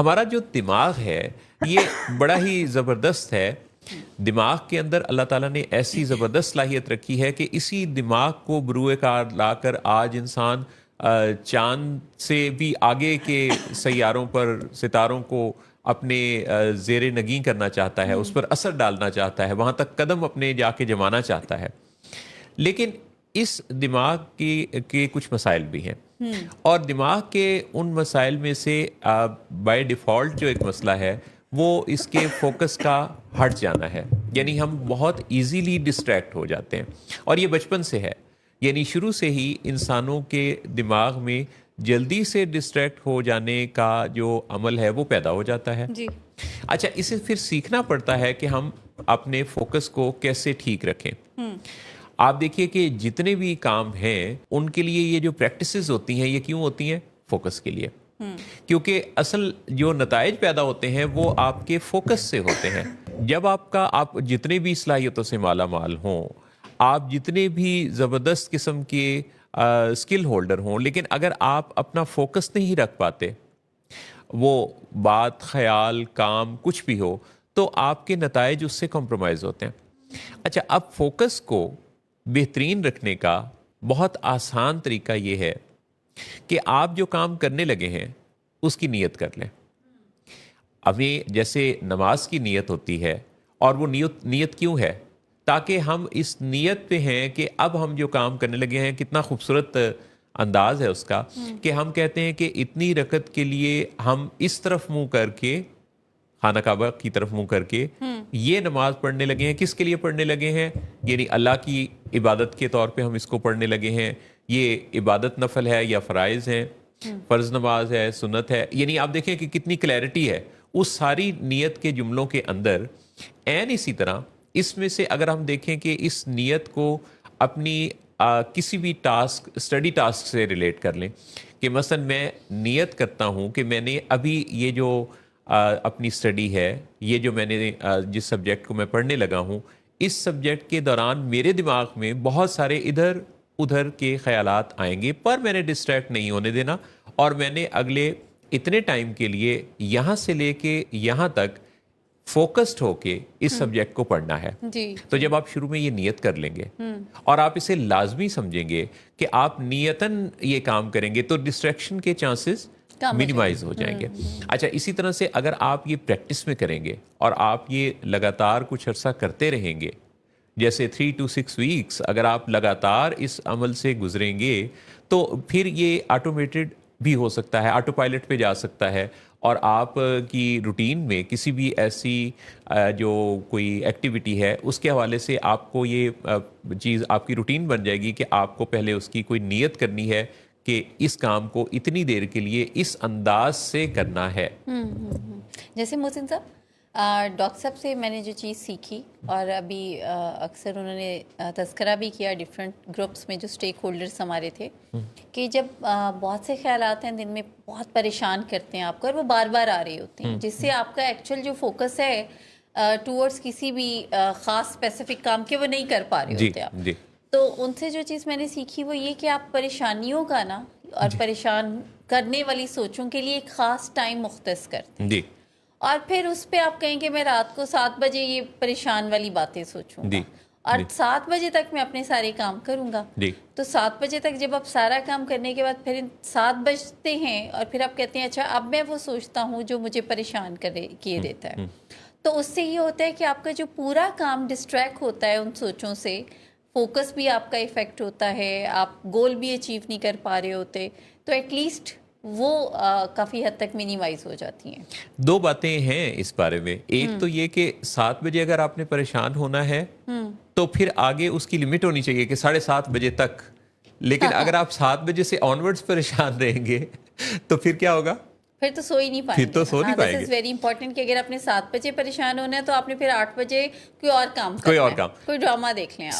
ہمارا جو دماغ ہے یہ بڑا ہی زبردست ہے. دماغ کے اندر اللہ تعالیٰ نے ایسی زبردست صلاحیت رکھی ہے کہ اسی دماغ کو بروئے کار لا کر آج انسان چاند سے بھی آگے کے سیاروں پر ستاروں کو اپنے زیر نگیں کرنا چاہتا ہے, اس پر اثر ڈالنا چاہتا ہے, وہاں تک قدم اپنے جا کے جمانا چاہتا ہے. لیکن اس دماغ کے کچھ مسائل بھی ہیں, اور دماغ کے ان مسائل میں سے بائی ڈیفالٹ جو ایک مسئلہ ہے وہ اس کے فوکس کا ہٹ جانا ہے. یعنی ہم بہت ایزیلی ڈسٹریکٹ ہو جاتے ہیں, اور یہ بچپن سے ہے. یعنی شروع سے ہی انسانوں کے دماغ میں جلدی سے ڈسٹریکٹ ہو جانے کا جو عمل ہے وہ پیدا ہو جاتا ہے. جی. اچھا, اسے پھر سیکھنا پڑتا ہے کہ ہم اپنے فوکس کو کیسے ٹھیک رکھیں. آپ دیکھیے کہ جتنے بھی کام ہیں ان کے لیے یہ جو پریکٹسز ہوتی ہیں یہ کیوں ہوتی ہیں؟ فوکس کے لیے. کیونکہ اصل جو نتائج پیدا ہوتے ہیں وہ آپ کے فوکس سے ہوتے ہیں. جب آپ جتنے بھی صلاحیتوں سے مالا مال ہوں, آپ جتنے بھی زبردست قسم کے اسکل ہولڈر ہوں, لیکن اگر آپ اپنا فوکس نہیں رکھ پاتے, وہ بات, خیال, کام کچھ بھی ہو, تو آپ کے نتائج اس سے کمپرومائز ہوتے ہیں. اچھا, اب فوکس کو بہترین رکھنے کا بہت آسان طریقہ یہ ہے کہ آپ جو کام کرنے لگے ہیں اس کی نیت کر لیں. ابھی جیسے نماز کی نیت ہوتی ہے, اور وہ نیت کیوں ہے؟ تاکہ ہم اس نیت پہ ہیں کہ اب ہم جو کام کرنے لگے ہیں, کتنا خوبصورت انداز ہے اس کا کہ ہم کہتے ہیں کہ اتنی رکعت کے لیے ہم اس طرف منہ کر کے, خانہ کعبہ کی طرف منہ کر کے یہ نماز پڑھنے لگے ہیں. کس کے لیے پڑھنے لگے ہیں؟ یعنی اللہ کی عبادت کے طور پہ ہم اس کو پڑھنے لگے ہیں. یہ عبادت نفل ہے یا فرائض ہیں, فرض نماز ہے, سنت ہے. یعنی آپ دیکھیں کہ کتنی کلیئرٹی ہے اس ساری نیت کے جملوں کے اندر. این اسی طرح اس میں سے اگر ہم دیکھیں کہ اس نیت کو اپنی کسی بھی ٹاسک, اسٹڈی ٹاسک سے ریلیٹ کر لیں, کہ مثلا میں نیت کرتا ہوں کہ میں نے ابھی یہ جو اپنی اسٹڈی ہے, یہ جو میں نے جس سبجیکٹ کو میں پڑھنے لگا ہوں, اس سبجیکٹ کے دوران میرے دماغ میں بہت سارے ادھر ادھر کے خیالات آئیں گے, پر میں نے ڈسٹریکٹ نہیں ہونے دینا, اور میں نے اگلے اتنے ٹائم کے لیے یہاں سے لے کے یہاں تک فوکسڈ ہو کے اس سبجیکٹ کو پڑھنا ہے. تو جب آپ شروع میں یہ نیت کر لیں گے اور آپ اسے لازمی سمجھیں گے کہ آپ نیتاً یہ کام کریں گے, تو ڈسٹریکشن کے چانسز منیمائز ہو جائیں گے. اچھا, اسی طرح سے اگر آپ یہ پریکٹس میں کریں گے اور آپ یہ لگاتار کچھ عرصہ کرتے رہیں گے, جیسے 3 to 6 weeks اگر آپ لگاتار اس عمل سے گزریں گے, تو پھر یہ آٹومیٹڈ بھی ہو سکتا ہے, آٹو پائلٹ پہ جا سکتا ہے, اور آپ کی روٹین میں کسی بھی ایسی جو کوئی ایکٹیویٹی ہے اس کے حوالے سے آپ کو یہ چیز آپ کی روٹین بن جائے گی کہ آپ کو پہلے اس کی کوئی نیت کرنی ہے کہ اس کام کو اتنی دیر کے لیے اس انداز سے کرنا ہے. جیسے محسن صاحب, ڈاکٹر صاحب سے میں نے جو چیز سیکھی, اور ابھی اکثر انہوں نے تذکرہ بھی کیا ڈفرینٹ گروپس میں جو اسٹیک ہولڈرس ہمارے تھے, کہ جب بہت سے خیالات ہیں دن میں بہت پریشان کرتے ہیں آپ کو, اور وہ بار بار آ رہے ہوتے ہیں, جس سے آپ کا ایکچوئل جو فوکس ہے ٹورڈس کسی بھی خاص اسپیسیفک کام کے وہ نہیں کر پا رہے ہوتے آپ. تو ان سے جو چیز میں نے سیکھی وہ یہ کہ آپ پریشانیوں کا نا اور پریشان کرنے والی سوچوں کے لیے ایک خاص ٹائم مختص کرتے ہیں, اور پھر اس پہ آپ کہیں کہ میں رات کو 7 بجے یہ پریشان والی باتیں سوچوں گا, اور 7 بجے تک میں اپنے سارے کام کروں گا. تو 7 بجے تک جب آپ سارا کام کرنے کے بعد پھر 7 بجتے ہیں, اور پھر آپ کہتے ہیں اچھا اب میں وہ سوچتا ہوں جو مجھے پریشان کیے دیتا ہے. تو اس سے یہ ہوتا ہے کہ آپ کا جو پورا کام ڈسٹریکٹ ہوتا ہے ان سوچوں سے, فوکس بھی آپ کا افیکٹ ہوتا ہے, آپ گول بھی اچیو نہیں کر پا رہے ہوتے, تو ایٹ لیسٹ وہ کافی حد تک منیمائز ہو جاتی ہیں. 2 باتیں ہیں اس بارے میں. ایک تو یہ کہ 7 بجے اگر آپ نے پریشان ہونا ہے تو پھر آگے اس کی لمٹ ہونی چاہیے کہ 7:30 بجے تک. لیکن اگر آپ 7 بجے سے آنورڈز پریشان رہیں گے تو پھر کیا ہوگا؟ پھر تو سو ہی نہیں پائیں گے. پھر تو سو نہیں پائیں گے. دس از ویری امپورٹنٹ کہ اگر آپ نے 7 بجے پریشان ہونا ہے تو آپ نے پھر 8 بجے کوئی اور کام, کوئی ڈرامہ دیکھ لیں آپ.